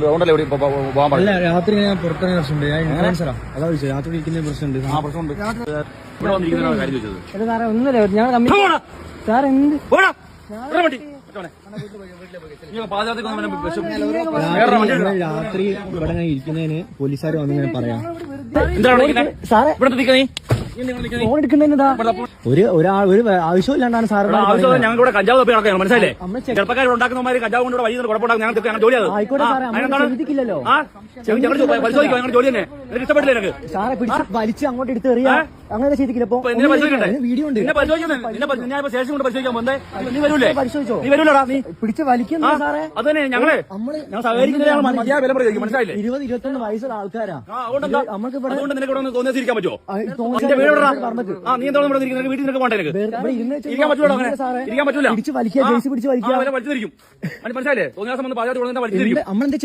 അതുകൊണ്ടല്ലേ ഇവിടെ പോകാൻ പാടില്ല. രാത്രി ഞാൻ പുറത്തിറങ്ങിയ പ്രശ്നമുണ്ട്. ഞാൻ ഇൻഫ്ലുവൻസറാ, അതാ വിളിച്ചത്. രാത്രി ഇരിക്കുന്ന പ്രശ്നമുണ്ട്. ആ പ്രശ്നമുണ്ട്. ഇവിടെ വന്നിരിക്കുന്ന കാര്യം ചോദിച്ചത് സാറേ ഒന്നുമില്ല, ഞാൻ സാർ എന്ത് രാത്രി ഇവിടെ ഇരിക്കുന്നതിന് പോലീസുകാർ വന്നിങ്ങനെ പറയാം. ഒരു ആവശ്യമില്ലാണ്ടാണ് സാർ ഞങ്ങളുടെ കഞ്ചാവ് നടക്കുകയാണ്. മനസ്സിലായില്ലേ? ചെറുപ്പക്കാർ ഉണ്ടാക്കുന്നവന്മാര് കഞ്ചാവ് കൊണ്ട് വഴി കുഴപ്പമുണ്ടാകും. ഞങ്ങൾക്ക് ജോലി ശ്രദ്ധിക്കില്ലല്ലോ. പരിശോധിക്കും. ഞങ്ങളുടെ ജോലി തന്നെ എനിക്ക് ഇഷ്ടപ്പെട്ടില്ല. എനിക്ക് സാറെ പിടിച്ച് വലിച്ച് അങ്ങോട്ട് എടുത്ത് എറിയാ അങ്ങനെ ചെയ്തിട്ടില്ല. വീഡിയോ ഉണ്ട്. ശേഷം കൊണ്ട് പരിശോധിക്കാൻ വന്നേ. നീ വരൂലേ? പരിശോധിച്ചോ? നീ വരൂലടാ. നീ പിടിച്ച് വലിക്കുന്ന സാറേ. അത് തന്നെ ഞങ്ങള് സഹകരിക്കുന്ന വില പ്രയോഗിക്കും. മനസ്സിലായില്ലേ? 20-21 വയസ്സുള്ള ആൾക്കാരാ. നമുക്ക് അതുകൊണ്ട് നിനക്ക് ഇവിടെ തോന്നിയിരിക്കാൻ പറ്റുമോ? നീ എന്താ വീട്ടിൽ നിനക്ക് പോകണ്ടേ? ഇരിക്കാൻ പറ്റൂലോ? അങ്ങനെ ഇരിക്കാൻ പറ്റൂല. പിടിച്ച് വലിക്കുക, ജേഴ്സി പിടിച്ച് വലിക്കുക. വലിച്ചിരിക്കും. മനസ്സിലായില്ലേ? തോന്നിയ ദിവസം വന്ന് പാചകത്തിൽ വലിച്ചിരിക്കും. നമ്മളെന്താ